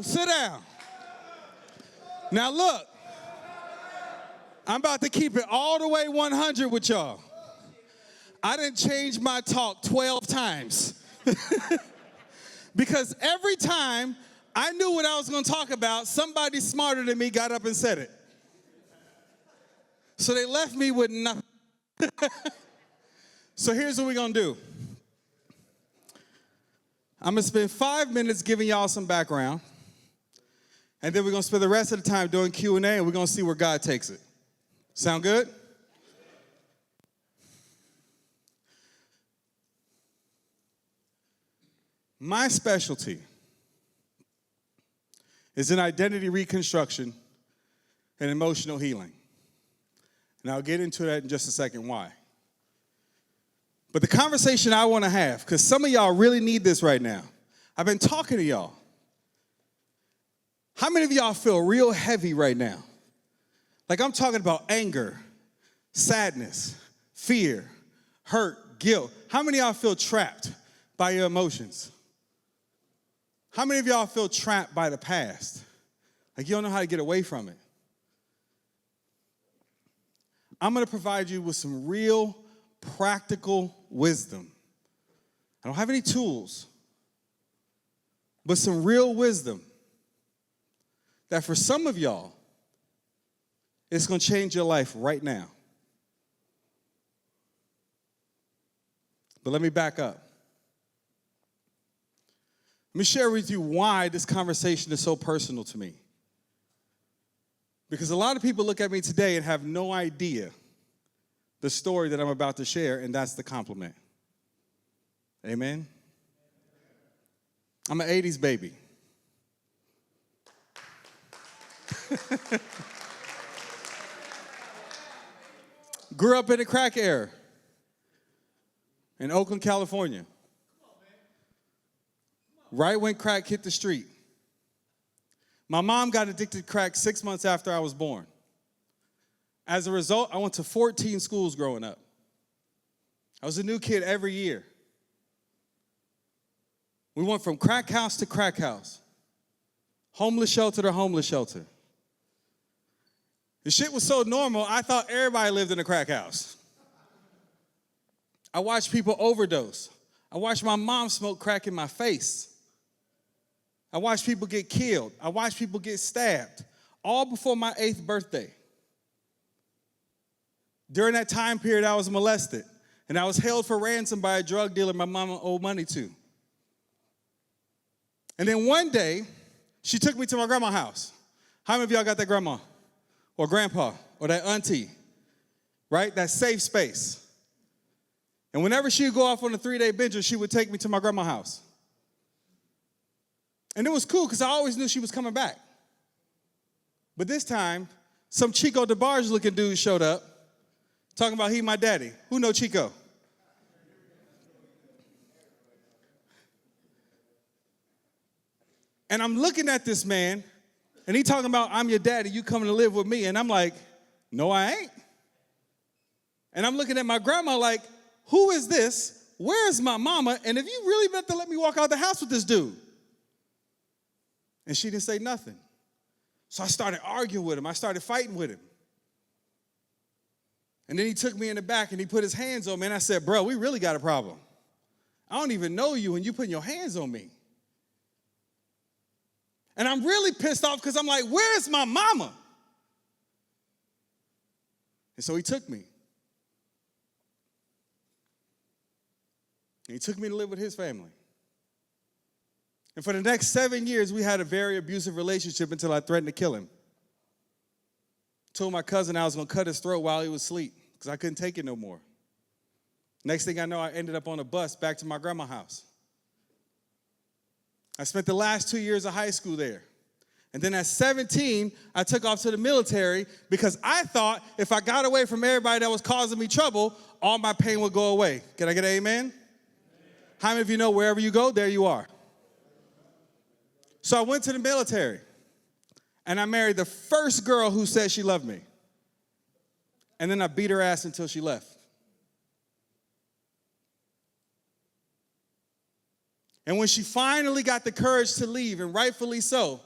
Sit down. Now look, I'm about to keep it all the way 100 with y'all. I didn't change my talk 12 times. Because every time I knew what I was going to talk about, somebody smarter than me got up and said it. So they left me with nothing. So here's what we're going to do. I'm going to spend 5 minutes giving y'all some background. And then we're going to spend the rest of the time doing Q&A, and we're going to see where God takes it. Sound good? My specialty is in identity reconstruction and emotional healing. And I'll get into that in just a second why. But the conversation I want to have, because some of y'all really need this right now. I've been talking to y'all. How many of y'all feel real heavy right now? Like I'm talking about anger, sadness, fear, hurt, guilt. How many of y'all feel trapped by your emotions? How many of y'all feel trapped by the past? Like you don't know how to get away from it. I'm going to provide you with some real practical wisdom. I don't have any tools, but some real wisdom that for some of y'all, it's going to change your life right now. But let me back up. Let me share with you why this conversation is so personal to me. Because a lot of people look at me today and have no idea the story that I'm about to share, and that's the compliment. Amen? I'm an 80s baby. Grew up in the crack era in Oakland, California. Right when crack hit the street. My mom got addicted to crack 6 months after I was born. As a result, I went to 14 schools growing up. I was a new kid every year. We went from crack house to crack house, homeless shelter to homeless shelter. The shit was so normal, I thought everybody lived in a crack house. I watched people overdose. I watched my mom smoke crack in my face. I watched people get killed. I watched people get stabbed, all before my 8th birthday. During that time period, I was molested, and I was held for ransom by a drug dealer my mama owed money to. And then one day, she took me to my grandma's house. How many of y'all got that grandma or grandpa or that auntie, right? That safe space. And whenever she would go off on a 3-day binge, she would take me to my grandma's house. And it was cool because I always knew she was coming back. But this time, some Chico DeBarge looking dude showed up talking about he my daddy. Who know Chico? And I'm looking at this man, and he talking about, I'm your daddy, you coming to live with me. And I'm like, no, I ain't. And I'm looking at my grandma like, who is this? Where's my mama? And if you really meant to let me walk out the house with this dude? And she didn't say nothing. So I started arguing with him. I started fighting with him. And then he took me in the back and he put his hands on me. And I said, bro, we really got a problem. I don't even know you and you putting your hands on me. And I'm really pissed off because I'm like, where's my mama? And so he took me. And he took me to live with his family. And for the next 7 years, we had a very abusive relationship until I threatened to kill him. Told my cousin I was going to cut his throat while he was asleep because I couldn't take it no more. Next thing I know, I ended up on a bus back to my grandma's house. I spent the last 2 years of high school there. And then at 17, I took off to the military because I thought if I got away from everybody that was causing me trouble, all my pain would go away. Can I get an amen? How many of you know wherever you go, there you are? So I went to the military, and I married the first girl who said she loved me. And then I beat her ass until she left. And when she finally got the courage to leave, and rightfully so,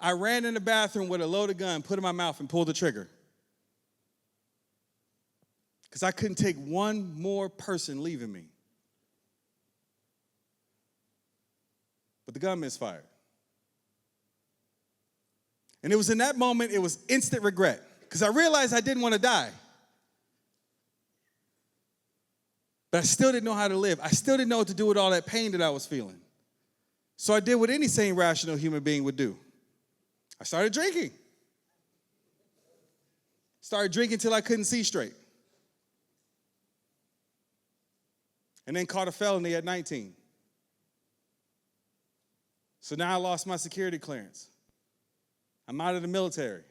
I ran in the bathroom with a loaded gun, put it in my mouth, and pulled the trigger. Because I couldn't take one more person leaving me. But the gun misfired. And it was in that moment, it was instant regret. Because I realized I didn't want to die. But I still didn't know how to live. I still didn't know what to do with all that pain that I was feeling. So I did what any sane, rational human being would do. I started drinking. Started drinking till I couldn't see straight. And then caught a felony at 19. So now I lost my security clearance. I'm out of the military.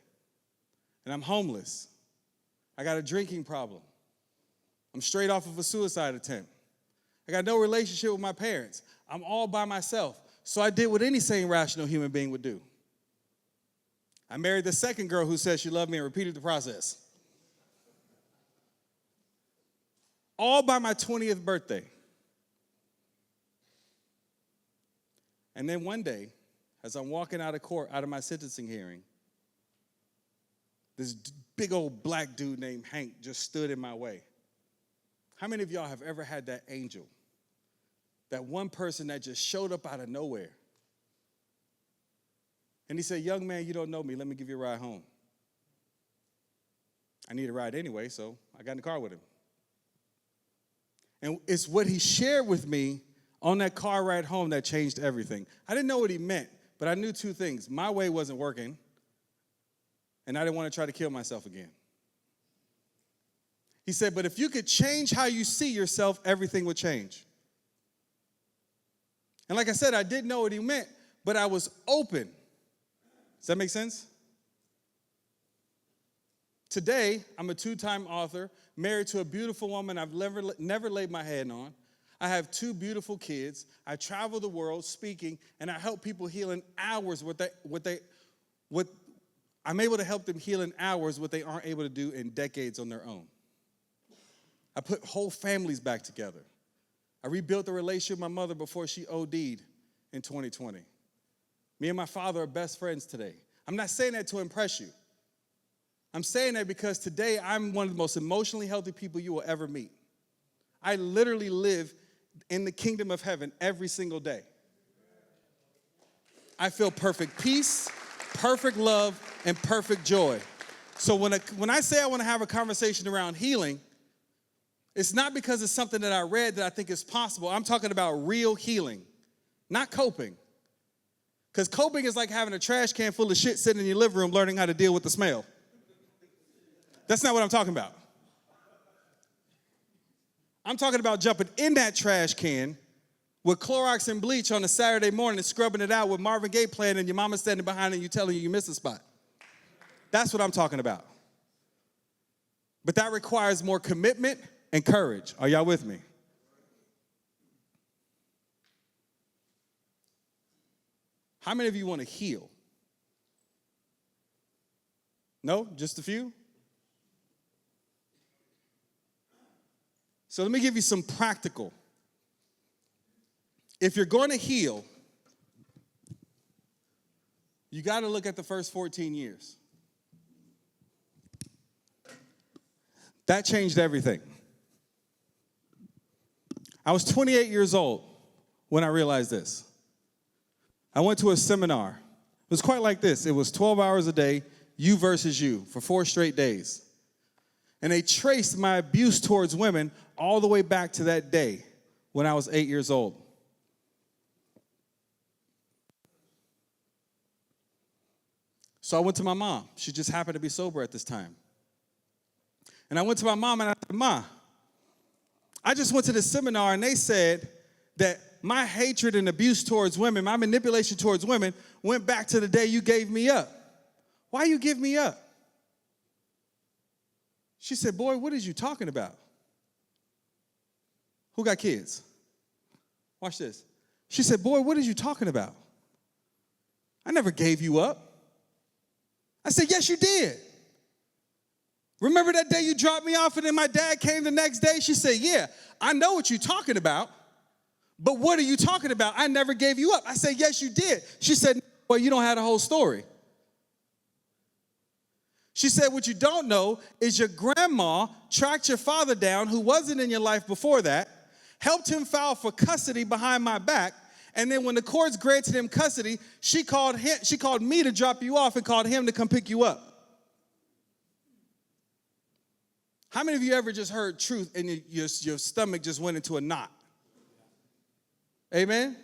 And I'm homeless. I got a drinking problem. I'm straight off of a suicide attempt. I got no relationship with my parents. I'm all by myself. So I did what any sane, rational human being would do. I married the second girl who said she loved me and repeated the process. All by my 20th birthday. And then one day, as I'm walking out of court, out of my sentencing hearing, this big old black dude named Hank just stood in my way. How many of y'all have ever had that angel? That one person that just showed up out of nowhere. And he said, young man, you don't know me. Let me give you a ride home. I need a ride anyway, so I got in the car with him. And it's what he shared with me on that car ride home that changed everything. I didn't know what he meant, but I knew two things. My way wasn't working, and I didn't want to try to kill myself again. He said, but if you could change how you see yourself, everything would change. And like I said, I didn't know what he meant, but I was open. Does that make sense? Today, I'm a 2-time author, married to a beautiful woman I've never laid my hand on. I have 2 beautiful kids. I travel the world speaking, and I help people heal in hours I'm able to help them heal in hours what they aren't able to do in decades on their own. I put whole families back together. I rebuilt the relationship with my mother before she OD'd in 2020. Me and my father are best friends today. I'm not saying that to impress you. I'm saying that because today I'm one of the most emotionally healthy people you will ever meet. I literally live in the kingdom of heaven every single day. I feel perfect peace, perfect love, and perfect joy. So when I say I want to have a conversation around healing, it's not because it's something that I read that I think is possible. I'm talking about real healing, not coping. Because coping is like having a trash can full of shit sitting in your living room learning how to deal with the smell. That's not what I'm talking about. I'm talking about jumping in that trash can with Clorox and bleach on a Saturday morning and scrubbing it out with Marvin Gaye playing and your mama standing behind and you telling you missed a spot. That's what I'm talking about. But that requires more commitment and courage. Are y'all with me? How many of you want to heal? No? Just a few? So let me give you some practical. If you're going to heal, you got to look at the first 14 years. That changed everything. I was 28 years old when I realized this. I went to a seminar. It was quite like this. It was 12 hours a day, you versus you, for 4 straight days. And they traced my abuse towards women all the way back to that day when I was 8 years old. So I went to my mom. She just happened to be sober at this time. And I went to my mom and I said, Ma, I just went to this seminar and they said that my hatred and abuse towards women, my manipulation towards women, went back to the day you gave me up. Why you give me up? She said, boy, what is you talking about? Who got kids? Watch this. She said, boy, what is you talking about? I never gave you up. I said, yes, you did. Remember that day you dropped me off and then my dad came the next day? She said, yeah, I know what you're talking about, but what are you talking about? I never gave you up. I said, yes, you did. She said, well, you don't have the whole story. She said, what you don't know is your grandma tracked your father down, who wasn't in your life before that, helped him file for custody behind my back, and then when the courts granted him custody, she called me to drop you off and called him to come pick you up. How many of you ever just heard truth and your stomach just went into a knot? Amen?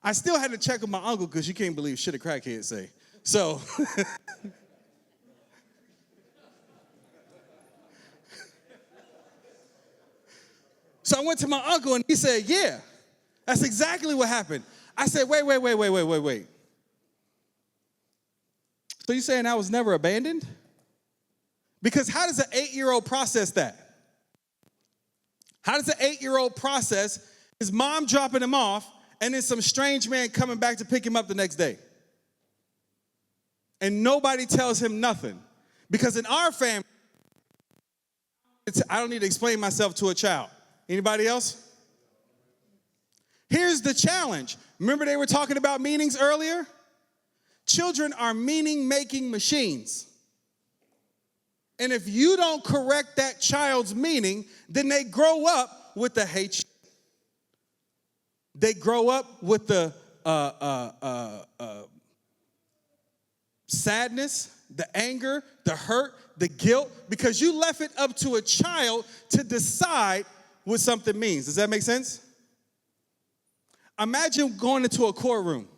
I still had to check with my uncle because you can't believe shit a crackhead say. So, so I went to my uncle and he said, yeah, that's exactly what happened. I said, wait. So you saying I was never abandoned? Because how does an 8-year-old process that? How does an 8-year-old process his mom dropping him off and then some strange man coming back to pick him up the next day? And nobody tells him nothing. Because in our family, I don't need to explain myself to a child. Anybody else? Here's the challenge. Remember they were talking about meanings earlier? Children are meaning-making machines. And if you don't correct that child's meaning, then they grow up with the hate. They grow up with the sadness, the anger, the hurt, the guilt, because you left it up to a child to decide what something means. Does that make sense? Imagine going into a courtroom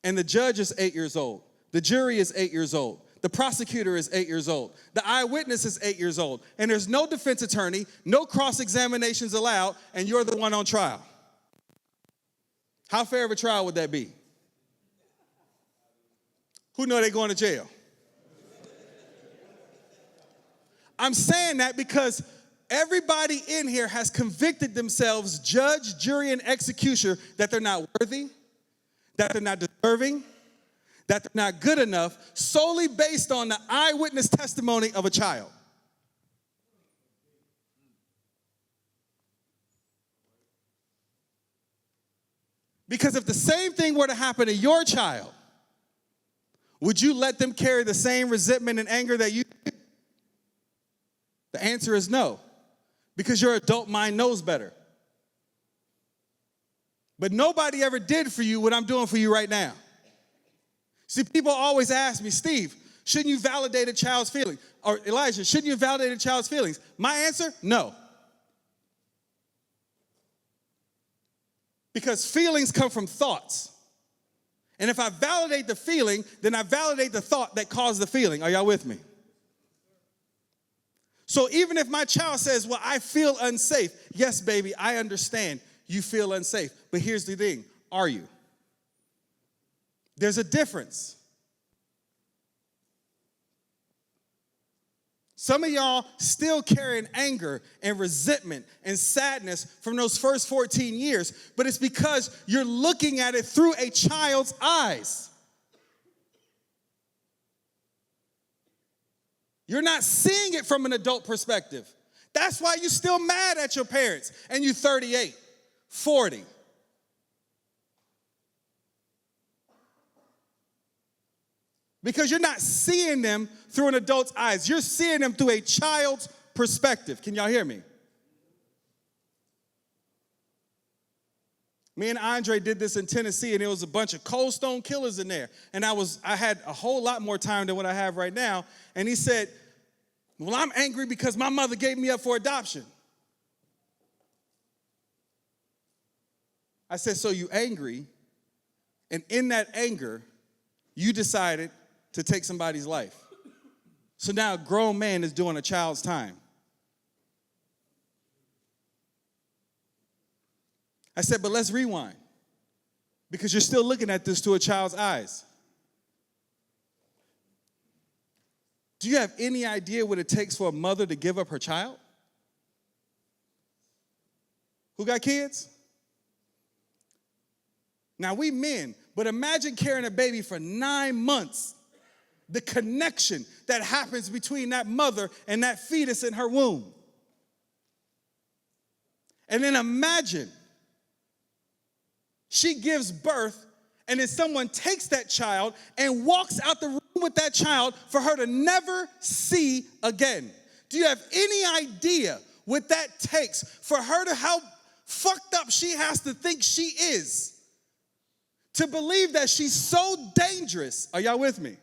and the judge is 8 years old. The jury is 8 years old. The prosecutor is 8 years old. The eyewitness is 8 years old. And there's no defense attorney, no cross-examinations allowed, and you're the one on trial. How fair of a trial would that be? Who know they're going to jail? I'm saying that because everybody in here has convicted themselves, judge, jury, and executioner, that they're not worthy, that they're not deserving, that they're not good enough, solely based on the eyewitness testimony of a child. Because if the same thing were to happen to your child, would you let them carry the same resentment and anger that you do? The answer is no, because your adult mind knows better. But nobody ever did for you what I'm doing for you right now. See, people always ask me, Steve, shouldn't you validate a child's feelings? Or Elijah, shouldn't you validate a child's feelings? My answer, no. Because feelings come from thoughts. And if I validate the feeling, then I validate the thought that caused the feeling. Are y'all with me? So even if my child says, well, I feel unsafe. Yes, baby, I understand you feel unsafe. But here's the thing. Are you? There's a difference. Some of y'all still carrying anger and resentment and sadness from those first 14 years, but it's because you're looking at it through a child's eyes. You're not seeing it from an adult perspective. That's why you're still mad at your parents and you're 38, 40. Because you're not seeing them through an adult's eyes. You're seeing them through a child's perspective. Can y'all hear me? Me and Andre did this in Tennessee, and there was a bunch of Cold Stone killers in there. And I had a whole lot more time than what I have right now. And he said, well, I'm angry because my mother gave me up for adoption. I said, so you angry, and in that anger, you decided to take somebody's life. So now a grown man is doing a child's time. I said, but let's rewind, because you're still looking at this through a child's eyes. Do you have any idea what it takes for a mother to give up her child? Who got kids? Now, we men, but imagine carrying a baby for 9 months. The connection that happens between that mother and that fetus in her womb. And then imagine she gives birth, and then someone takes that child and walks out the room with that child for her to never see again? Do you have any idea what that takes for her to, how fucked up she has to think she is to believe that she's so dangerous? Are y'all with me?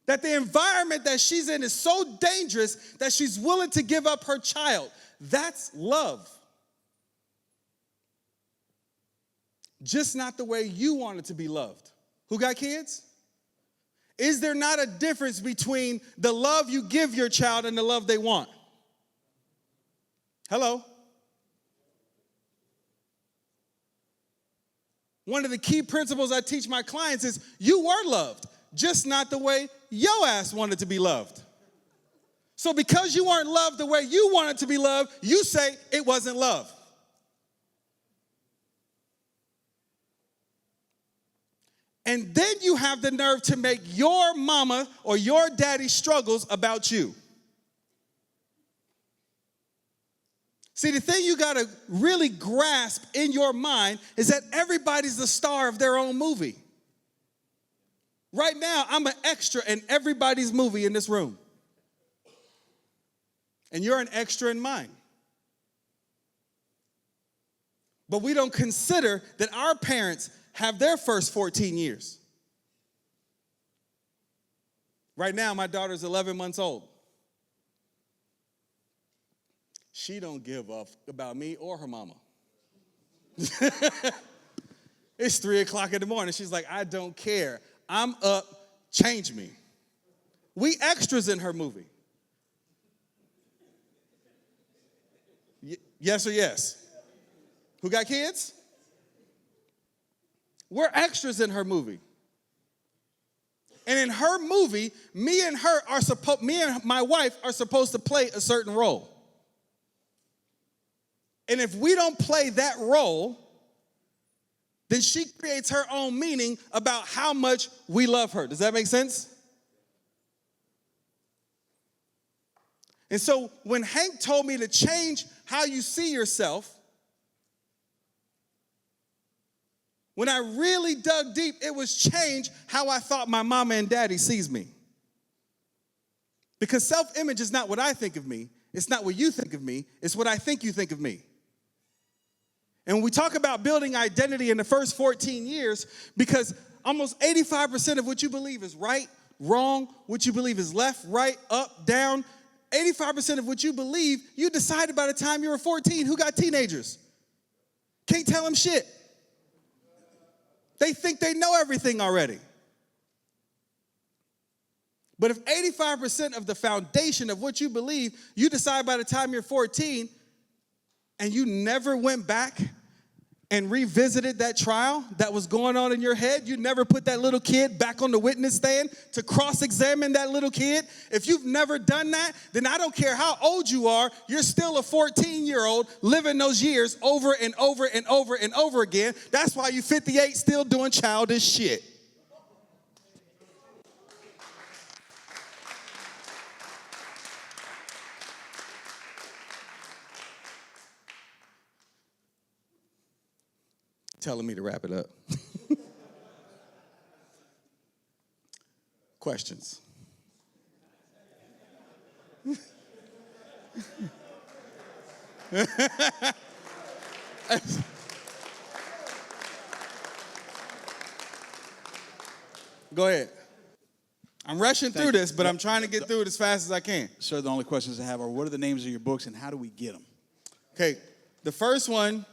That the environment that she's in is so dangerous that she's willing to give up her child. That's love. Just not the way you want it to be loved. Who got kids? Is there not a difference between the love you give your child and the love they want? Hello? One of the key principles I teach my clients is you were loved, just not the way your ass wanted to be loved. So because you weren't loved the way you wanted to be loved, you say it wasn't love. And then you have the nerve to make your mama or your daddy's struggles about you. See, the thing you got to really grasp in your mind is that everybody's the star of their own movie. Right now, I'm an extra in everybody's movie in this room. And you're an extra in mine. But we don't consider that our parents have their first 14 years. Right now, my daughter's 11 months old. She don't give up about me or her mama. It's 3 o'clock in the morning. She's like, I don't care. I'm up. Change me. We extras in her movie. Yes or yes? Who got kids? We're extras in her movie. And in her movie, me and my wife are supposed to play a certain role. And if we don't play that role, then she creates her own meaning about how much we love her. Does that make sense? And so when Hank told me to change how you see yourself, when I really dug deep, it was change how I thought my mama and daddy sees me. Because self-image is not what I think of me. It's not what you think of me. It's what I think you think of me. And when we talk about building identity in the first 14 years, because almost 85% of what you believe is right, wrong, what you believe is left, right, up, down, 85% of what you believe, you decided by the time you were 14. Who got teenagers? Can't tell them shit. They think they know everything already. But if 85% of the foundation of what you believe, you decide by the time you're 14, and you never went back and revisited that trial that was going on in your head, you never put that little kid back on the witness stand to cross-examine that little kid, if you've never done that, then I don't care how old you are, you're still a 14-year-old living those years over and over and over and over again. That's why you 58 still doing childish shit. Telling me to wrap it up. Questions? Go ahead. I'm rushing through this, but I'm trying to get through it as fast as I can. Sir, the only questions I have are, what are the names of your books and how do we get them? Okay, the first one,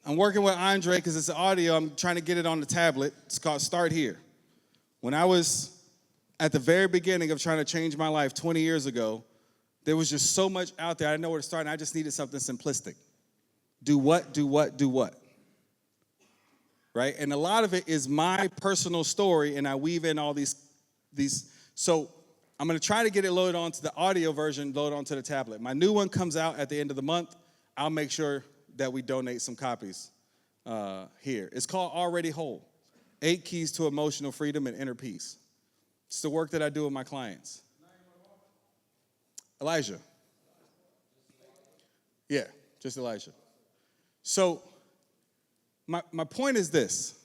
I'm working with Andre because it's audio. I'm trying to get it on the tablet. It's called Start Here. When I was at the very beginning of trying to change my life 20 years ago, there was just so much out there. I didn't know where to start, and I just needed something simplistic. Do what, do what, do what? Right? And a lot of it is my personal story, and I weave in all these. So I'm going to try to get it loaded onto the audio version, loaded onto the tablet. My new one comes out at the end of the month. I'll make sure that we donate some copies here. It's called Already Whole, 8 Keys to Emotional Freedom and Inner Peace. It's the work that I do with my clients. Elijah. Yeah, just Elijah. So my point is this.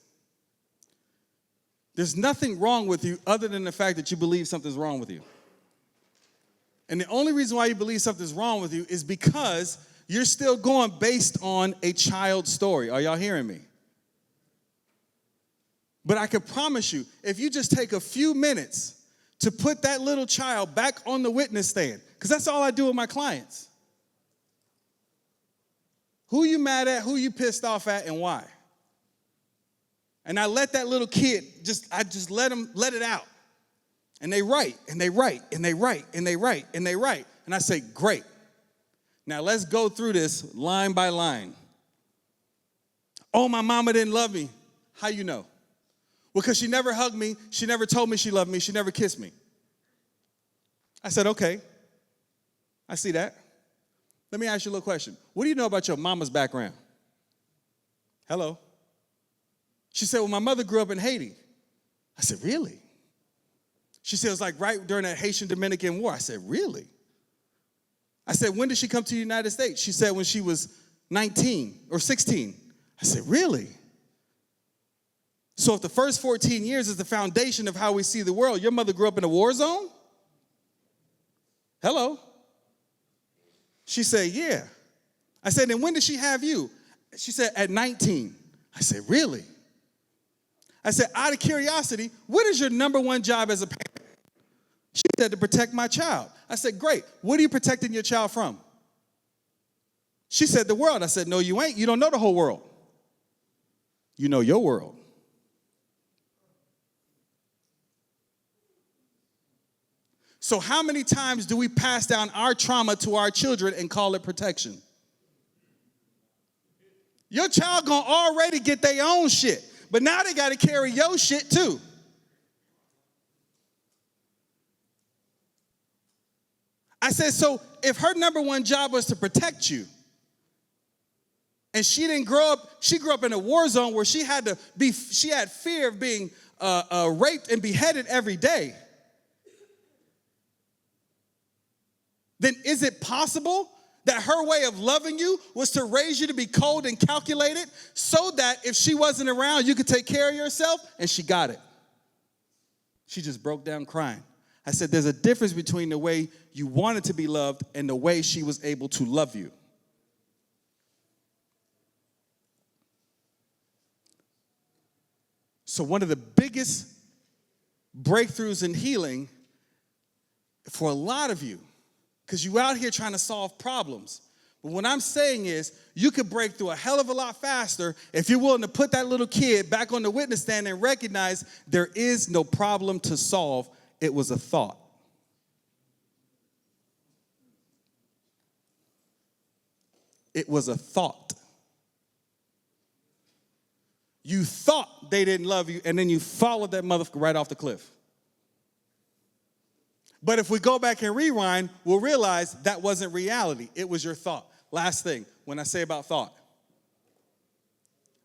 There's nothing wrong with you other than the fact that you believe something's wrong with you. And the only reason why you believe something's wrong with you is because you're still going based on a child's story. Are y'all hearing me? But I can promise you, if you just take a few minutes to put that little child back on the witness stand, because that's all I do with my clients. Who you mad at, who you pissed off at, and why? And I let that little kid, I just let it out. And they write, and they write, and they write, and they write, and they write. And I say, great. Now let's go through this line by line. Oh, my mama didn't love me. How you know? Because she never hugged me, she never told me she loved me, she never kissed me. I said, okay, I see that. Let me ask you a little question. What do you know about your mama's background? Hello? She said, well, my mother grew up in Haiti. I said, really? She said, it was like right during that Haitian-Dominican War. I said, really? I said, when did she come to the United States? She said when she was 19 or 16. I said, really? So if the first 14 years is the foundation of how we see the world, your mother grew up in a war zone? Hello? She said, yeah. I said, and when did she have you? She said, at 19. I said, really? I said, out of curiosity, what is your number one job as a parent? She said, to protect my child. I said, great. What are you protecting your child from? She said, the world. I said, no, you ain't. You don't know the whole world. You know your world. So how many times do we pass down our trauma to our children and call it protection? Your child gonna already get their own shit, but now they gotta carry your shit too. I said, so if her number one job was to protect you, and she grew up in a war zone where she had fear of being raped and beheaded every day, then is it possible that her way of loving you was to raise you to be cold and calculated so that if she wasn't around, you could take care of yourself? And she got it. She just broke down crying. I said, there's a difference between the way you wanted to be loved and the way she was able to love you. So one of the biggest breakthroughs in healing for a lot of you, because you're out here trying to solve problems. But what I'm saying is you could break through a hell of a lot faster if you're willing to put that little kid back on the witness stand and recognize there is no problem to solve. It was a thought. It was a thought. You thought they didn't love you, and then you followed that motherfucker right off the cliff. But if we go back and rewind, we'll realize that wasn't reality. It was your thought. Last thing, when I say about thought.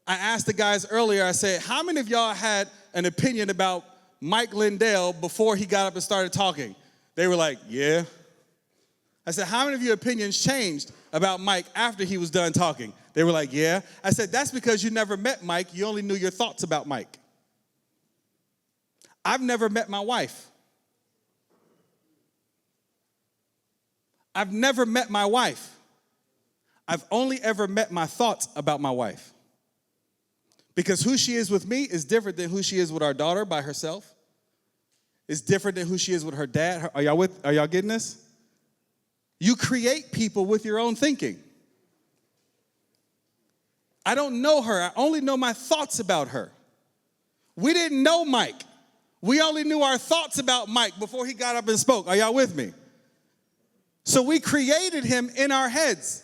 I asked the guys earlier, I said, how many of y'all had an opinion about Mike Lindell before he got up and started talking? They were like, yeah. I said, how many of your opinions changed about Mike after he was done talking? They were like, yeah. I said, that's because you never met Mike. You only knew your thoughts about Mike. I've never met my wife. I've never met my wife. I've only ever met my thoughts about my wife. Because who she is with me is different than who she is with our daughter by herself. It's different than who she is with her dad. Are y'all getting this? You create people with your own thinking. I don't know her. I only know my thoughts about her. We didn't know Mike. We only knew our thoughts about Mike before he got up and spoke. Are y'all with me? So we created him in our heads.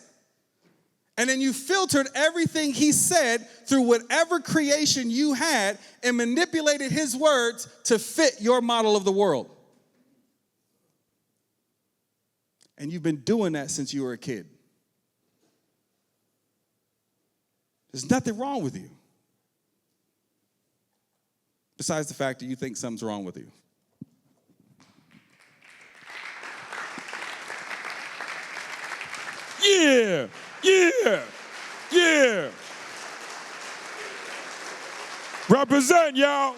And then you filtered everything he said through whatever creation you had and manipulated his words to fit your model of the world. And you've been doing that since you were a kid. There's nothing wrong with you. Besides the fact that you think something's wrong with you. Yeah, yeah, yeah. Represent, y'all.